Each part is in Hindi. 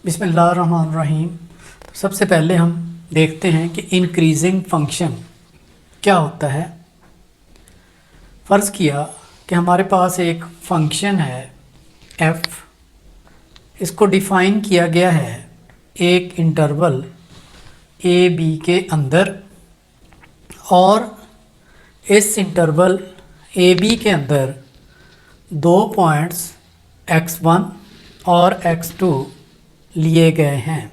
बिस्मिल्लाहिर्रहमानिर्रहीम। तो सबसे पहले हम देखते हैं कि इंक्रीजिंग फंक्शन क्या होता है। फ़र्ज़ किया कि हमारे पास एक फंक्शन है f, इसको डिफ़ाइन किया गया है एक इंटरवल a b के अंदर, और इस इंटरवल a b के अंदर दो पॉइंट्स x1 और x2 लिए गए हैं।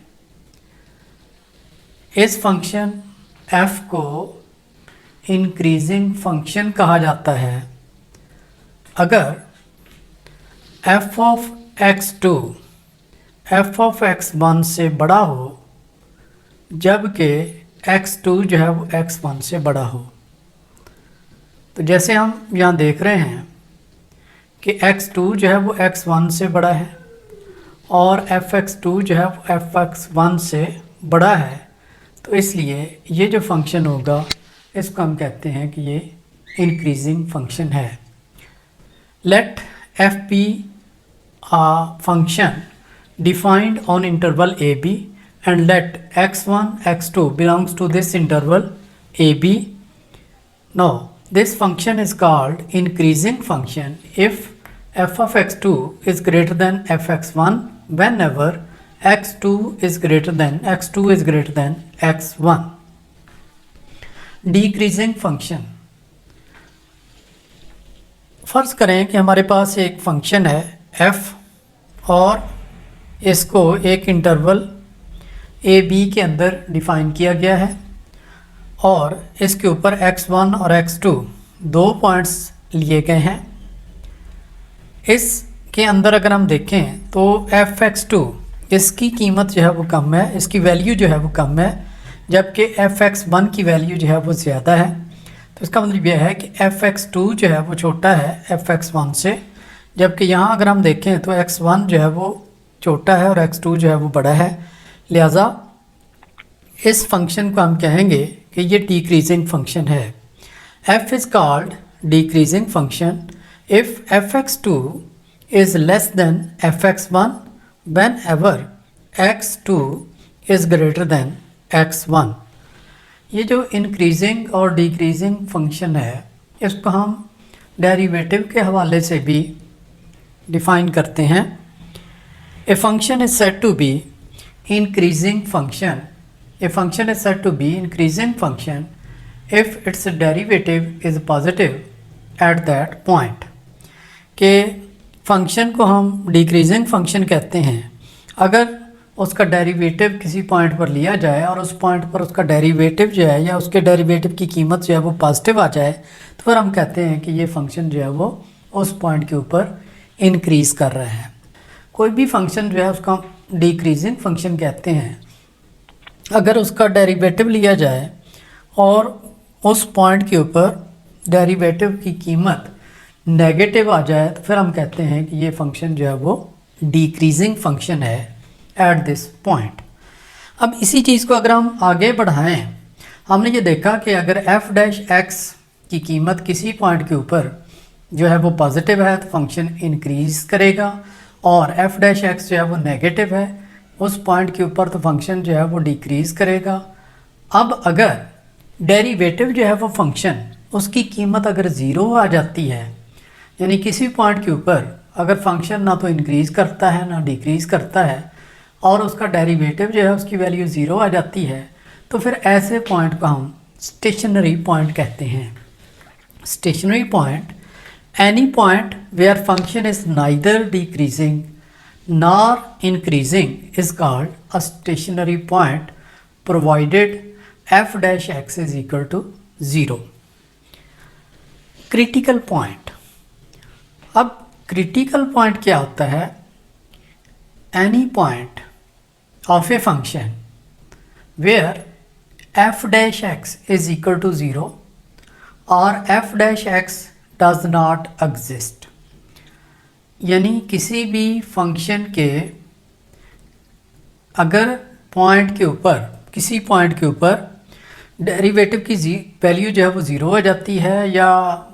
इस फंक्शन f को इंक्रीजिंग फंक्शन कहा जाता है अगर f of x2 f of x1 से बड़ा हो, जबकि x2 जो है वो x1 से बड़ा हो। तो जैसे हम यहाँ देख रहे हैं कि x2 जो है वो x1 से बड़ा है और fx2 जो है वो fx1 से बड़ा है, तो इसलिए ये जो फंक्शन होगा इसको हम कहते हैं कि ये इंक्रीजिंग फंक्शन है। Let f be a function defined on interval ab and let x1 x2 belongs to this interval ab. Now this function is called increasing function if f of x2 is greater than fx1 whenever x2 is greater than x1. Decreasing function, फ़र्ज़ करें कि हमारे पास एक फंक्शन है f और इसको एक इंटरवल a b के अंदर डिफ़ाइन किया गया है और इसके ऊपर x1 और x2 दो पॉइंट्स लिए गए हैं। इसके अंदर अगर हम देखें तो fx2 इसकी कीमत जो है वो कम है, इसकी वैल्यू जो है वो कम है, जबकि fx1 की वैल्यू जो है वो ज़्यादा है। तो इसका मतलब यह है कि fx2 जो है वो छोटा है fx1 से, जबकि यहाँ अगर हम देखें तो x1 जो है वो छोटा है और x2 जो है वो बड़ा है। लिहाजा इस फंक्शन को हम कहेंगे कि ये डिक्रीजिंग फंक्शन है। f is called decreasing function if fx2 is less than fx1 whenever x2 is greater than x1। ये जो इंक्रीजिंग और डिक्रीजिंग फंक्शन है इसको हम डेरिवेटिव के हवाले से भी डिफ़ाइन करते हैं। A function is said to be increasing function, a function is said to be increasing function if its derivative is positive at that point. के फंक्शन को हम डिक्रीजिंग फंक्शन कहते हैं अगर उसका डेरिवेटिव किसी पॉइंट पर लिया जाए और उस पॉइंट पर उसका डेरिवेटिव जो है या उसके डेरिवेटिव की कीमत जो है वो पॉजिटिव आ जाए, तो फिर हम कहते हैं कि ये फंक्शन जो है वो उस पॉइंट के ऊपर इंक्रीज़ कर रहा है। कोई भी फंक्शन जो है उसका डिक्रीजिंग फंक्शन कहते हैं अगर उसका डेरिवेटिव लिया जाए और उस पॉइंट के ऊपर डेरिवेटिव की कीमत नेगेटिव आ जाए, तो फिर हम कहते हैं कि ये फंक्शन जो है वो डिक्रीजिंग फंक्शन है एट दिस पॉइंट। अब इसी चीज़ को अगर हम आगे बढ़ाएं, हमने ये देखा कि अगर f डैश x की कीमत किसी पॉइंट के ऊपर जो है वो पॉजिटिव है तो फंक्शन इंक्रीज़ करेगा, और f डैश x जो है वो नेगेटिव है उस पॉइंट के ऊपर तो फंक्शन जो है वो डिक्रीज़ करेगा। अब अगर डेरिवेटिव जो है वो फंक्शन उसकी कीमत अगर ज़ीरो आ जाती है, यानी किसी पॉइंट के ऊपर अगर फंक्शन ना तो इंक्रीज़ करता है ना डिक्रीज़ करता है और उसका डेरिवेटिव जो है उसकी वैल्यू ज़ीरो आ जाती है, तो फिर ऐसे पॉइंट को हम स्टेशनरी पॉइंट कहते हैं। Stationary point any point where function is neither decreasing nor increasing is called a stationary point provided f dash x is equal to 0। Critical point, अब क्रिटिकल पॉइंट क्या होता है? Any point of a function where f dash x is equal to 0 or f dash x does not exist, यानी किसी भी फंक्शन के अगर पॉइंट के ऊपर किसी पॉइंट के ऊपर डेरिवेटिव की वैल्यू जो है वो ज़ीरो हो जाती है या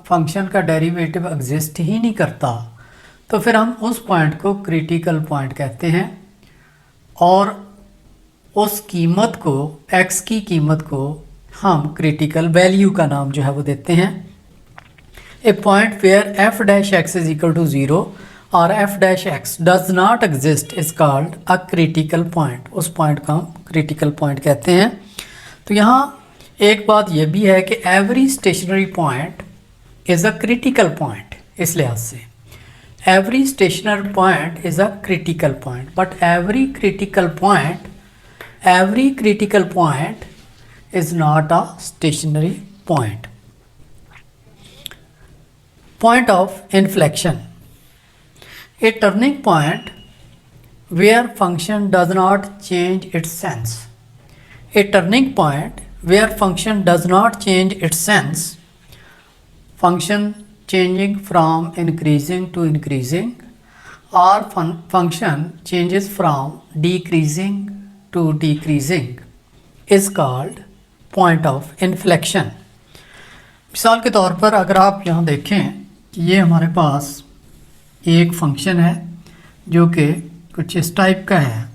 फंक्शन का डेरिवेटिव एग्जिस्ट ही नहीं करता, तो फिर हम उस पॉइंट को क्रिटिकल पॉइंट कहते हैं। और उस कीमत को, x की कीमत को हम क्रिटिकल वैल्यू का नाम जो है वो देते हैं। A point where f dash x is equal to 0 और f dash x does not exist is called a critical point. उस पॉइंट को हम क्रिटिकल पॉइंट कहते हैं। तो यहाँ एक बात यह भी है कि every stationary point is a critical point. इस लिहाज से every stationary point is a critical point, but every critical point is not a stationary point. Point of inflection. A turning point where function does not change its sense. A turning point where function does not change its sense. Function changing from increasing to increasing, or function changes from decreasing to decreasing is called point of inflection. मिसाल के तौर पर अगर आप यहाँ देखें कि ये हमारे पास एक फंक्शन है जो कि कुछ इस टाइप का है,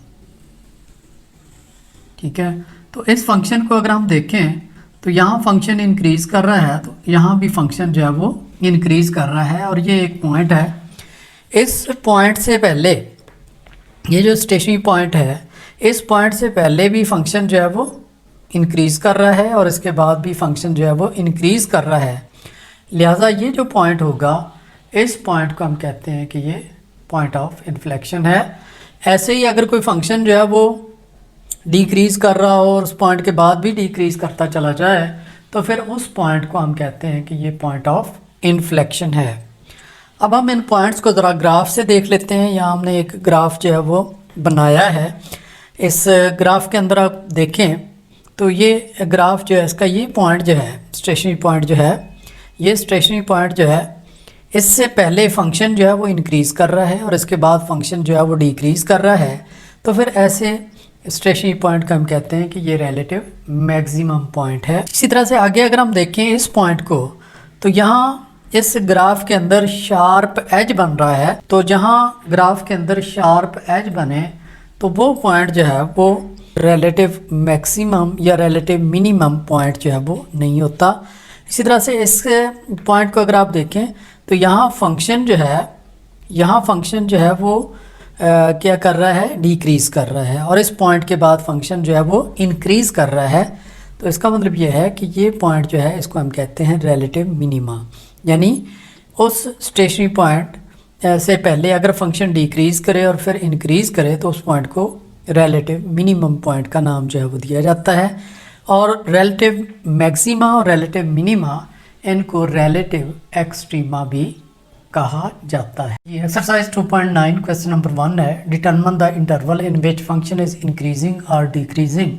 ठीक है। तो इस फंक्शन को अगर हम देखें तो यहाँ फंक्शन इंक्रीज़ कर रहा है, तो यहाँ भी फंक्शन जो है वो इंक्रीज़ कर रहा है, और ये एक पॉइंट है। इस पॉइंट से पहले, ये जो स्टेशनरी पॉइंट है, इस पॉइंट से पहले भी फंक्शन जो है वो इंक्रीज़ कर रहा है और इसके बाद भी फंक्शन जो है वो इंक्रीज़ कर रहा है। लिहाजा ये जो पॉइंट होगा, इस पॉइंट को हम कहते हैं कि ये पॉइंट ऑफ इन्फ्लेक्शन है। ऐसे ही अगर कोई फंक्शन जो है वो डिक्रीज़ कर रहा हो और उस पॉइंट के बाद भी डिक्रीज़ करता चला जाए, तो फिर उस पॉइंट को हम कहते हैं कि ये पॉइंट ऑफ इन्फ्लेक्शन है। अब हम इन पॉइंट्स को ज़रा ग्राफ से देख लेते हैं। यहाँ हमने एक ग्राफ जो है वो बनाया है। इस ग्राफ के अंदर आप देखें तो ये ग्राफ जो है, इसका ये पॉइंट जो है, स्टेशनरी पॉइंट जो है, ये स्टेशनरी पॉइंट जो है, इससे पहले फंक्शन जो है वो इंक्रीज़ कर रहा है और इसके बाद फंक्शन जो है वो डिक्रीज़ कर रहा है। तो फिर ऐसे स्टेशनरी पॉइंट का हम कहते हैं कि ये रिलेटिव मैक्सिमम पॉइंट है। इसी तरह से आगे अगर हम देखें इस पॉइंट को, तो यहाँ इस ग्राफ के अंदर शार्प एज बन रहा है। तो जहाँ ग्राफ के अंदर शार्प एज बने तो वो पॉइंट जो है वो रिलेटिव मैक्सिमम या रिलेटिव मिनिमम पॉइंट जो है वो नहीं होता। इसी तरह से इस पॉइंट को अगर आप देखें तो यहाँ फंक्शन जो है वो क्या कर रहा है, डिक्रीज़ कर रहा है, और इस पॉइंट के बाद फंक्शन जो है वो इंक्रीज़ कर रहा है। तो इसका मतलब ये है कि ये पॉइंट जो है इसको हम कहते हैं रिलेटिव मिनिमा, यानी उस स्टेशनरी पॉइंट से पहले अगर फंक्शन डिक्रीज़ करे और फिर इंक्रीज़ करे तो उस पॉइंट को रिलेटिव मिनिमम पॉइंट का नाम जो है वो दिया जाता है। और रिलेटिव मैक्सिमा और रिलेटिव मिनिमा, इनको रिलेटिव एक्सट्रीमा भी कहा जाता है। ये एक्सरसाइज 2.9 क्वेश्चन नंबर 1 है। Determine the interval in which function is increasing और डिक्रीजिंग।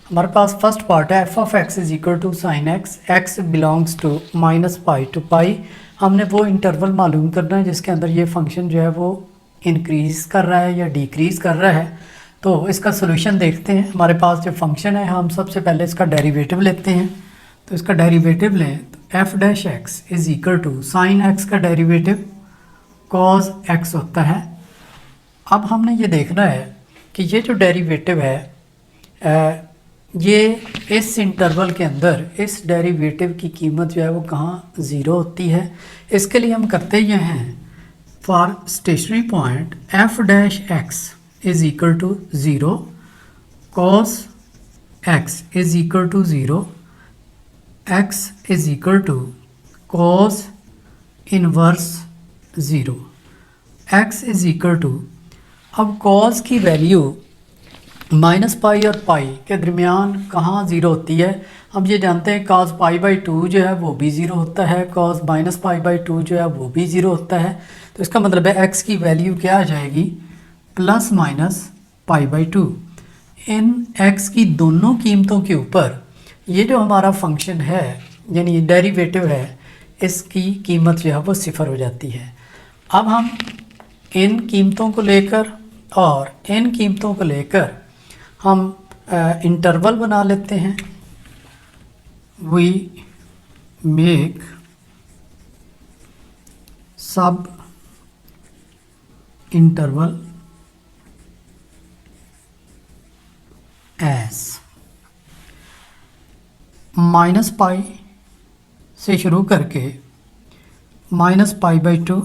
हमारे पास फर्स्ट पार्ट है F of X is equal to sine X, X belongs to -pi to pi. हमने वो इंटरवल मालूम करना है जिसके अंदर ये फंक्शन जो है वो इंक्रीज़ कर रहा है या डिक्रीज़ कर रहा है। तो इसका सोल्यूशन देखते हैं। हमारे पास जो फंक्शन है, हम सबसे पहले इसका डेरिवेटिव लेते हैं। तो इसका डेरिवेटिव लें तो F dash x is equal to sine X का डेरिवेटिव कॉस एक्स होता है। अब हमने ये देखना है कि ये जो डेरिवेटिव है ये इस इंटरवल के अंदर इस डेरिवेटिव की कीमत जो है वो कहाँ ज़ीरो होती है। इसके लिए हम करते ये हैं, for stationary point F dash X is equal to 0, cos x is equal to 0, x is equal to cos inverse 0, x is equal to, अब cos की वैल्यू -पाई और पाई के दरमियान कहाँ ज़ीरो होती है। हम ये जानते हैं cos π/2 जो है वो भी ज़ीरो होता है, cos -π/2 जो है वो भी ज़ीरो होता है। तो इसका मतलब है x की वैल्यू क्या आ जाएगी, ±π/2। इन x की दोनों कीमतों के ऊपर ये जो हमारा फंक्शन है यानी डेरिवेटिव है, इसकी कीमत जो है वो सिफर हो जाती है। अब हम इन कीमतों को लेकर और इन कीमतों को लेकर हम इंटरवल बना लेते हैं। We make sub intervals minus pi से शुरू करके माइनस पाई बाई टू,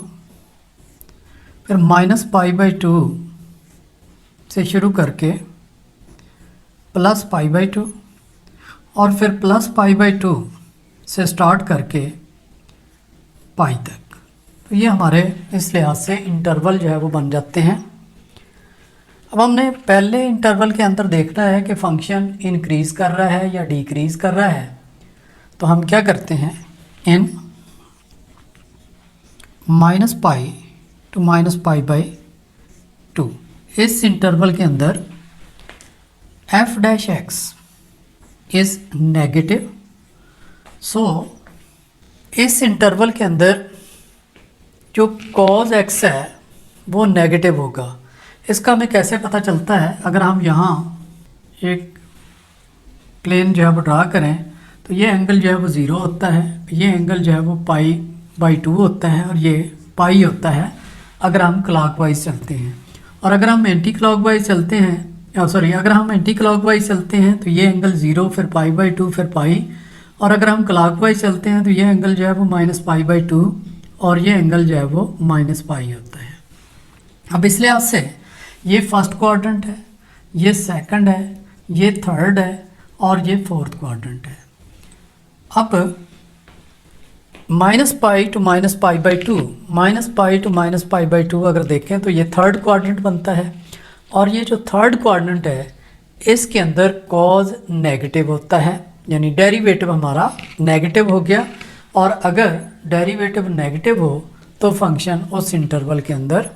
फिर माइनस पाई बाई टू से शुरू करके प्लस पाई बाई टू, और फिर प्लस पाई बाई टू से स्टार्ट करके पाई तक। तो ये हमारे इस लिहाज से इंटरवल जो है वो बन जाते हैं। अब हमने पहले इंटरवल के अंदर देखना है कि फंक्शन इंक्रीज़ कर रहा है या डिक्रीज़ कर रहा है। तो हम क्या करते हैं, in minus pi to minus pi by two, इस इंटरवल के अंदर F dash x is negative. So इस इंटरवल के अंदर जो कॉज एक्स है वो नेगेटिव होगा। इसका हमें कैसे पता चलता है, अगर हम यहाँ एक प्लेन जो है वो ड्रा करें तो ये एंगल जो है वो ज़ीरो होता है, ये एंगल जो है वो पाई बाई टू होता है, और ये पाई होता है अगर हम क्लॉकवाइज चलते हैं। और अगर हम एंटी क्लॉकवाइज चलते हैं, सॉरी, अगर हम एंटी क्लॉकवाइज चलते हैं तो ये एंगल ज़ीरो, फिर पाई बाई टू, फिर पाई। और अगर हम क्लॉकवाइज चलते हैं तो ये एंगल जो है वो माइनस पाई बाई टू, और ये एंगल जो है वो माइनस पाई होता है। अब इस लिहाज से ये फर्स्ट क्वाड्रेंट है, ये सेकंड है, ये थर्ड है, और ये फोर्थ क्वाड्रेंट है। अब minus pi to minus pi by two, minus pi to minus pi by two अगर देखें तो ये थर्ड क्वाड्रेंट बनता है। और ये जो थर्ड क्वाड्रेंट है इसके अंदर कॉज नेगेटिव होता है, यानी डेरिवेटिव हमारा नेगेटिव हो गया। और अगर डेरिवेटिव नेगेटिव हो तो फंक्शन उस इंटरवल के अंदर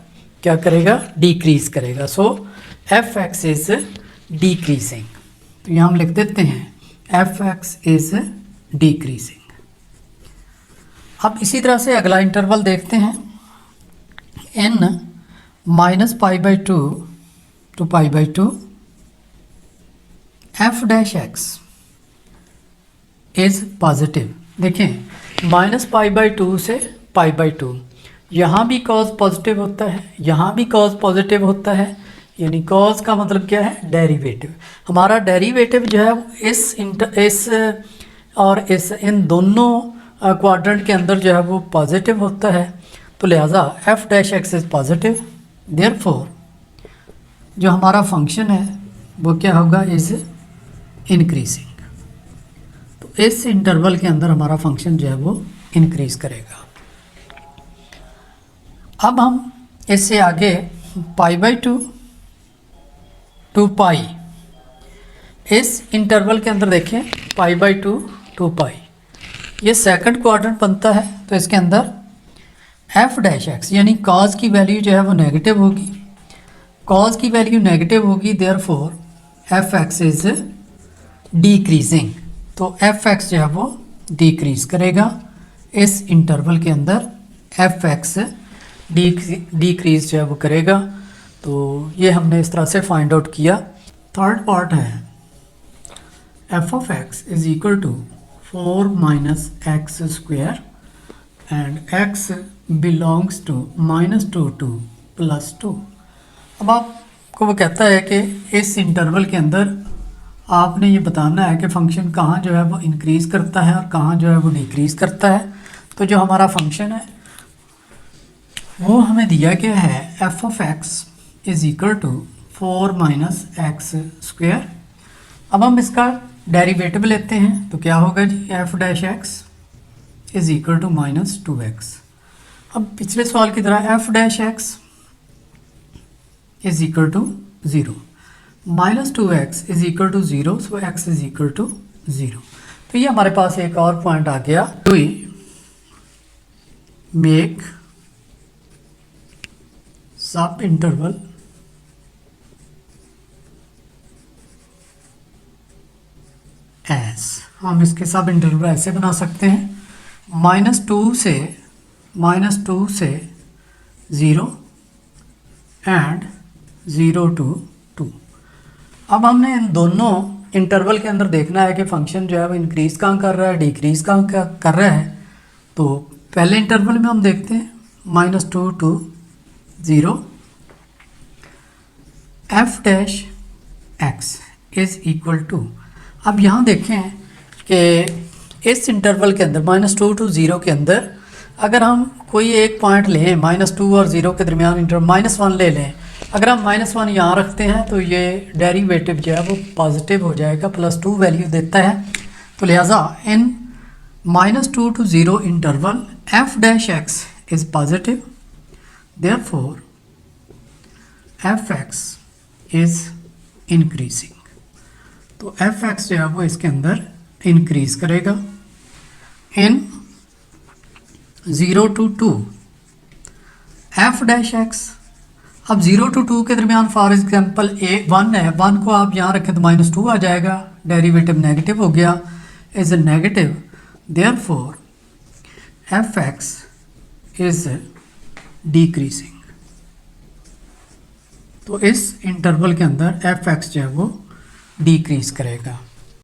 क्या करेगा, डिक्रीज़ करेगा। सो एफ एक्स इज़ डिक्रीजिंग। तो यहाँ हम लिख देते हैं एफ एक्स इज़ डिक्रीजिंग। अब इसी तरह से अगला इंटरवल देखते हैं, n minus pi by two to pi by two, f dash x is positive. देखें माइनस पाई बाई टू से पाई बाई टू, यहाँ भी कॉज पॉजिटिव होता है, यहाँ भी कॉज पॉजिटिव होता है, यानी कॉज का मतलब क्या है, डेरिवेटिव। हमारा डेरिवेटिव जो है इस और इस इन दोनों क्वाड्रेंट के अंदर जो है वो पॉजिटिव होता है। तो लिहाजा F dash x is positive, therefore जो हमारा फंक्शन है वो क्या होगा, इज़ इंक्रीजिंग। तो इस इंटरवल के अंदर हमारा फंक्शन जो है वो इंक्रीज़ करेगा। अब हम इससे आगे पाई बाई टू टू पाई, इस इंटरवल के अंदर देखें पाई बाई टू टू पाई, ये सेकंड क्वाड्रेंट बनता है। तो इसके अंदर एफ डैश एक्स यानी कॉज की वैल्यू जो है वो नेगेटिव होगी, कॉज की वैल्यू नेगेटिव होगी, therefore F x is decreasing. तो एफ एक्स जो है वो डिक्रीज़ करेगा इस इंटरवल के अंदर, एफ एक्स डिक्रीज़ जो है वो करेगा। तो ये हमने इस तरह से फाइंड आउट किया। थर्ड पार्ट है F of x is equal to 4 minus x square and x belongs to -2 to +2। अब आपको वो कहता है कि इस इंटरवल के अंदर आपने ये बताना है कि फंक्शन कहाँ जो है वो इंक्रीज़ करता है और कहाँ जो है वो डिक्रीज़ करता है। तो जो हमारा फंक्शन है वो हमें दिया गया है F of x is equal to 4 minus x square. अब हम इसका डेरिवेटिव लेते हैं तो क्या होगा जी, F dash x is equal to -2x। अब पिछले सवाल की तरह F dash x is equal to 0, -2x is equal to 0, so x is equal to 0। तो ये हमारे पास एक और पॉइंट आ गया, we make sub intervals, हम इसके सब इंटरवल ऐसे बना सकते हैं -2 से 0 एंड 0 to 2। अब हमने इन दोनों इंटरवल के अंदर देखना है कि फंक्शन जो है वो इंक्रीज़ कहाँ कर रहा है, डिक्रीज़ कहाँ कर रहा है। तो पहले इंटरवल में हम देखते हैं -2 to 0 f dash x, is equal to, अब यहाँ देखें कि इस इंटरवल के अंदर -2 to 0 के अंदर अगर हम कोई एक पॉइंट लें -2 और 0 के दरमियान इंटरवल -1 ले लें, अगर हम -1 यहाँ रखते हैं तो ये डेरिवेटिव जो है वो पॉजिटिव हो जाएगा, +2 वैल्यू देता है। तो लिहाजा इन -2 to 0 interval f dash x is positive, therefore fx is increasing. तो fx जो है वो इसके अंदर इंक्रीज करेगा। इन 0 to 2 f डैश x, अब 0 to 2 के दरमियान फॉर एग्जांपल A1 है, 1 को आप यहाँ रखें तो -2 आ जाएगा, डेरिवेटिव नेगेटिव हो गया, is negative, therefore fx is decreasing. तो इस इंटरवल के अंदर fx जो है वो डिक्रीज करेगा।